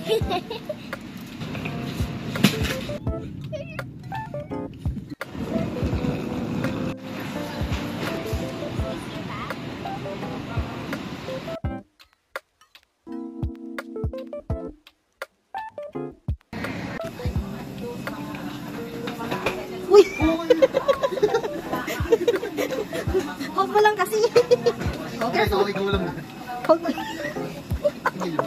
Uy! Huwag mo lang kasi. Okay, sorry ko lang. Huwag mo. Love you.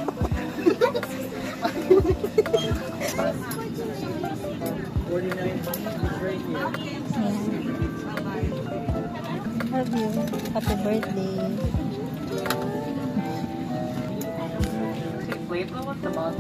Happy birthday. Wait, what's the boss?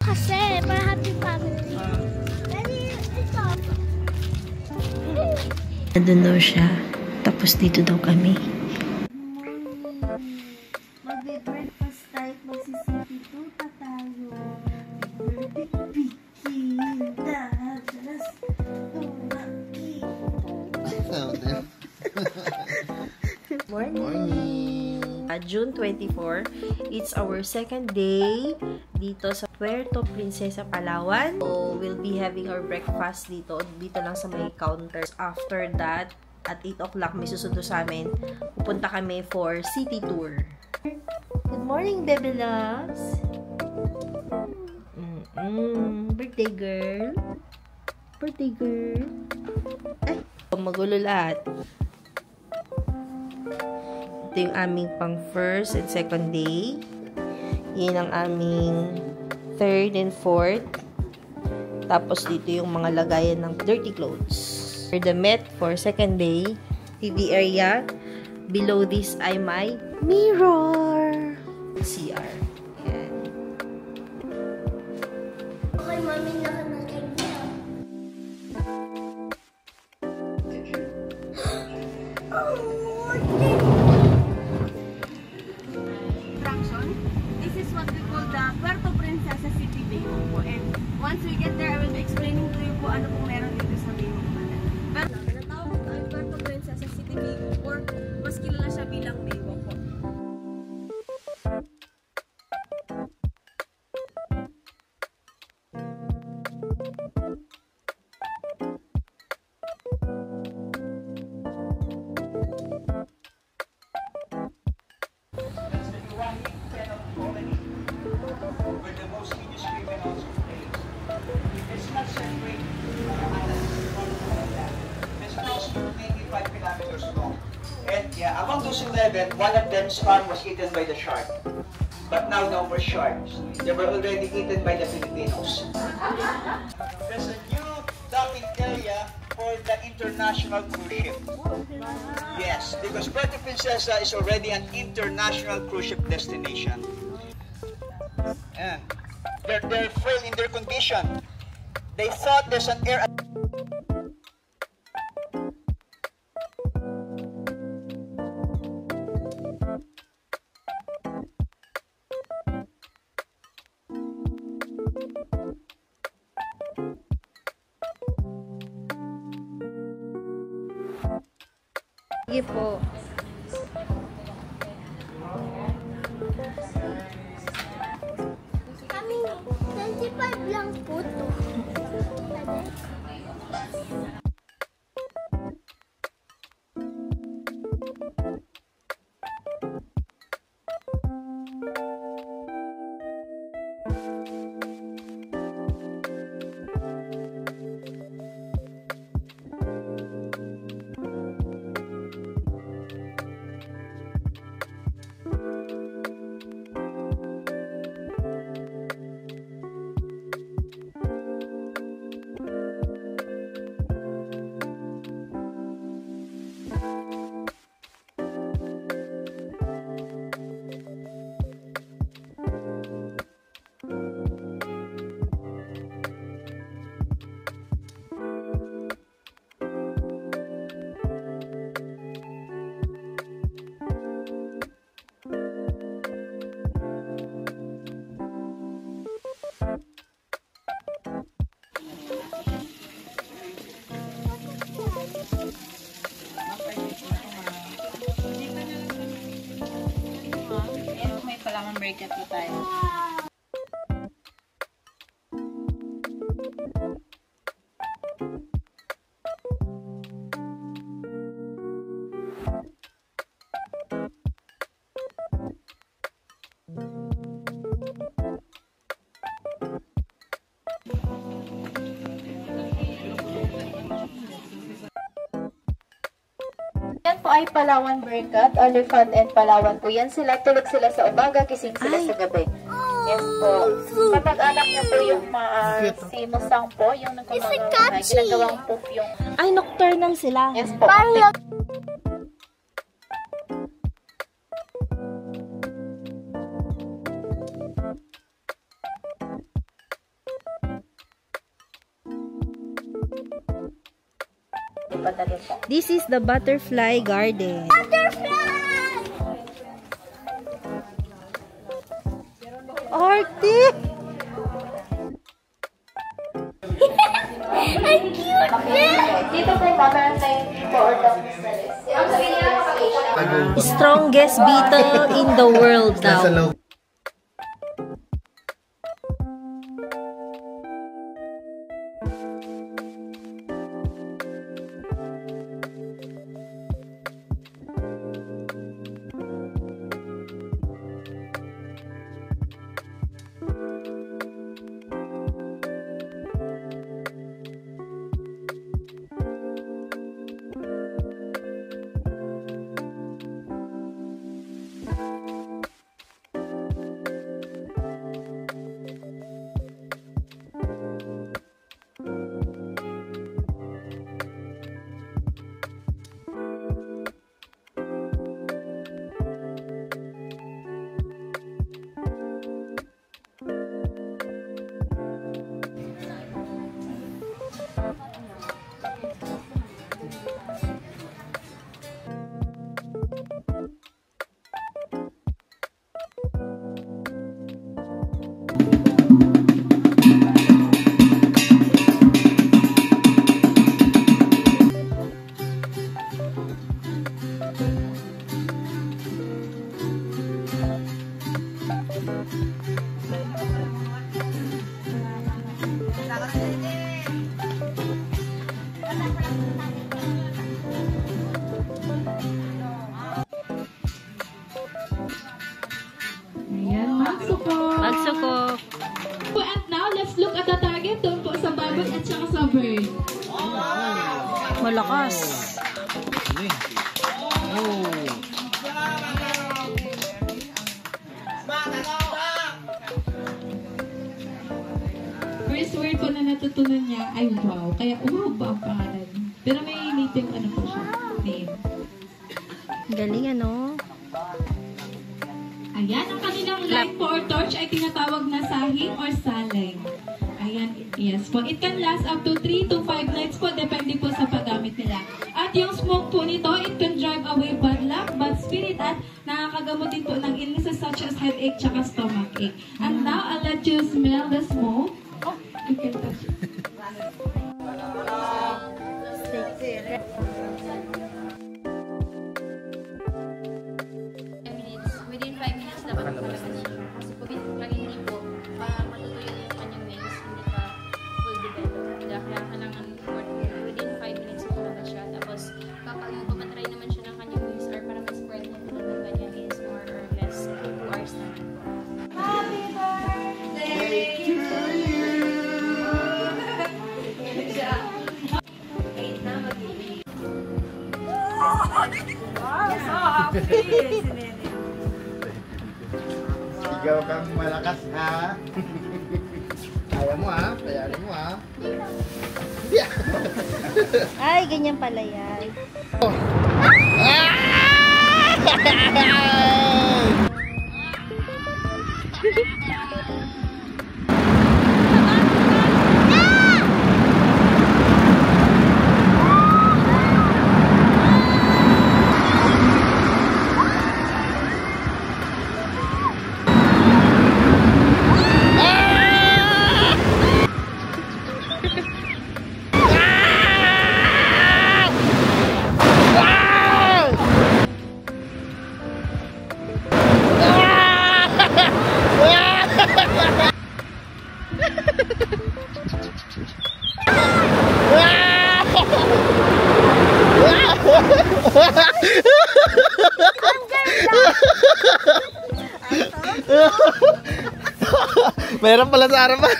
Kasi, para happy family. Nandun daw siya. Tapos dito daw kami. Magbe-breakfast tayo. Magsisipito pa tayo. Morning! June 24, it's our second day dito sa Puerto Princesa, Palawan. So, we'll be having our breakfast dito lang sa may counters. After that, at 8 o'clock may susundo sa amin. Pupunta kami for city tour. Good morning, baby loves! Birthday girl! Birthday girl! Ay! Magulo lahat. Ito yung aming pang first and second day. Yan ang aming third and fourth. Tapos dito yung mga lagayan ng dirty clothes. For the Met for second day, TV area. Below this ay my mirror. CR. Yan. Okay, mami, naka-nag-egg na. This is what we call the Puerto Princesa City Baywalk po. And once we get there, I will be explaining to you po ano pong meron dito sa Baywalk pala. Pero tinatawag po ay Puerto Princesa City Baywalk or mas kilala siya bilang Baywalk po. Where the most heinous criminals of place. It's not separate It's approximately 85 kilometers long. And yeah, among those 11, one of them's farm was eaten by the shark. But now no more sharks. They were already eaten by the Filipinos. There's a new docking area for the international cruise ship. Yes, because Puerto Princesa is already an international cruise ship destination. And they're frail in their condition. They thought there's an air. Sige po. Kami, 25 lang po to. Pangalawang breakout po tayo. Yan po ay Palawan Breakout, Oliphant and Palawan po. Yan sila, tulog sila sa umaga, kising sila sa gabi. Yan po. Kapag anak niyo po yung si Musang po, yung ginagawang poof yung... Ay, nocturnal sila. Yes po. This is the butterfly garden. Butterfly! Arte! Ang cute niya! Dito po, meron tayong for the Strongest beetle in the world Nasa daw. loob. Magsukok. And now, let's look at the target doon po sa bubble at saka sa bird. Malakas. First word po na natutunan niya ay wow. Kaya wow ba ang pangalan? Pero may native ano po siya, name. Galing ano? Ayan, ang kanilang light po or torch ay tinatawag na sahing or saling. Ayan, yes po. It can last up to 3 to 5 nights po, depende po sa paggamit nila. At yung smoke po nito, it can drive away bad luck, bad spirit, at nakakagamot din po ng illnesses such as headache tsaka stomach ache. And now, I'll let you smell the smoke. Oh, you can touch it. Within 5 minutes dapat malakas siya. Kasi po, pag hindi po, matutuyo yung kanyang wings, hindi pa full develop. Kaya kailangan within 5 minutes po malakas siya. Tapos, kapag pamatry naman siya ng kanyang wings or para ma-spread na po ng kanyang is more or less 2 hours na. Happy birthday to you! Wait na, mag-ibig. Sigaw kang malakas ha. Kaya mo ha. Kayanin mo ha. Ay, ganyan pala yan. Meron pala sa harapan.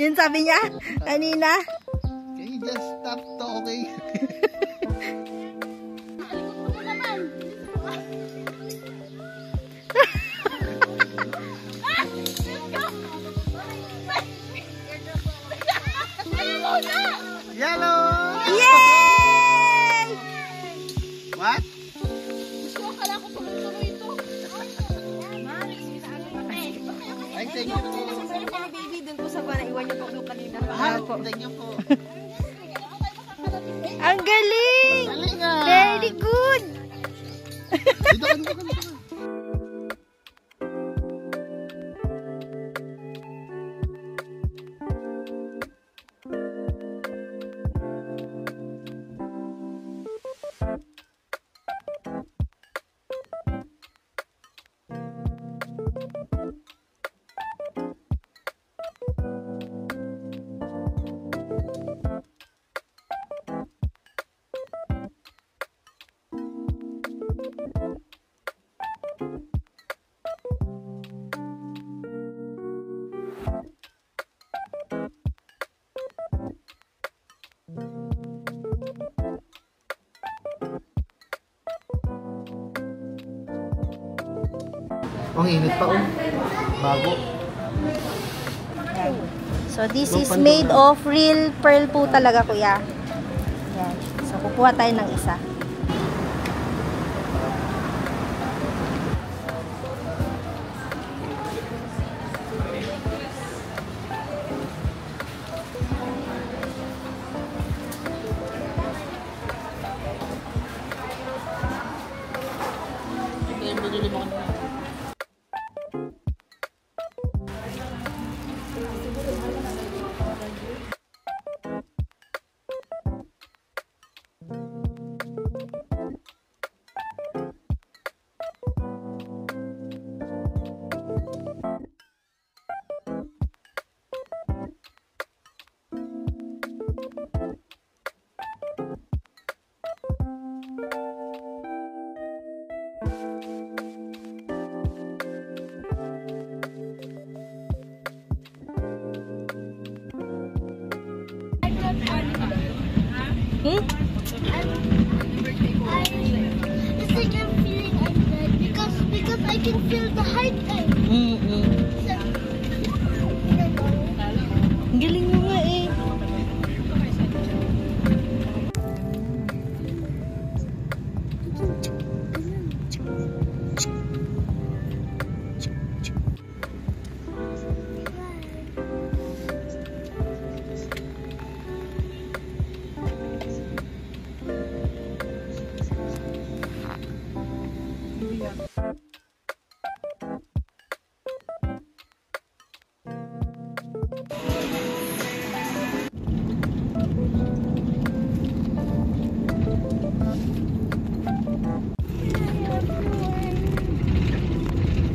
Yun sabi niya kanina. Can you just stop talking? Yellow! Yay! What? Ay, thank you po. Baby, dun po sa bana, iwan niyo po yung kanina. Thank you po. Ang galing! Galing ah! Very good! Dito ka, dito ka, dito ka. Ang init pa oh. Bago. So this is made of real pearl po talaga, kuya. Yan. So kukuha tayo ng isa. It's like I'm feeling I'm dead because I can feel the heartbeat. Ang galing mo nga eh.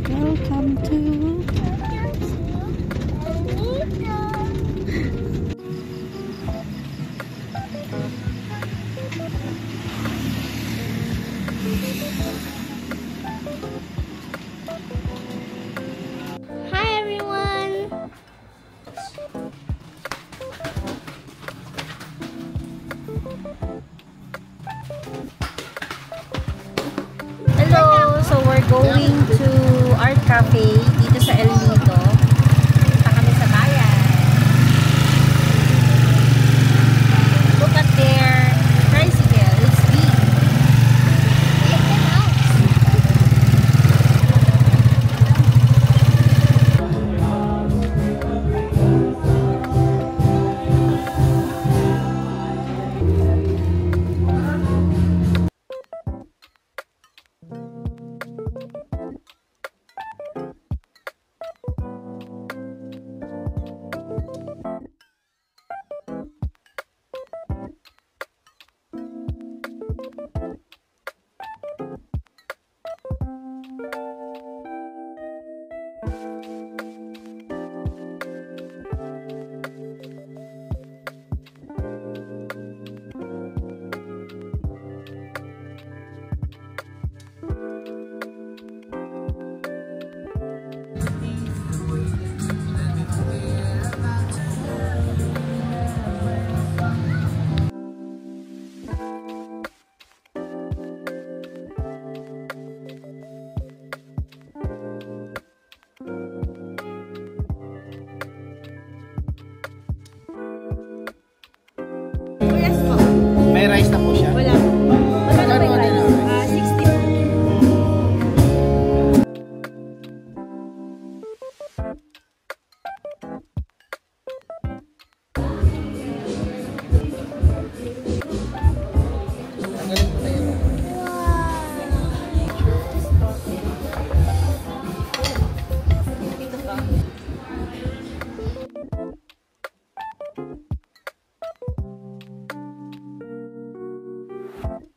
Welcome to Hi everyone. Hello! So we're going to Art Cafe dito sa El Nido. Punta kami sa bayan. Look at their tricycle. It's big. rice na po siya. Wala po. Magkano ba yung rice? 60 po. Wow.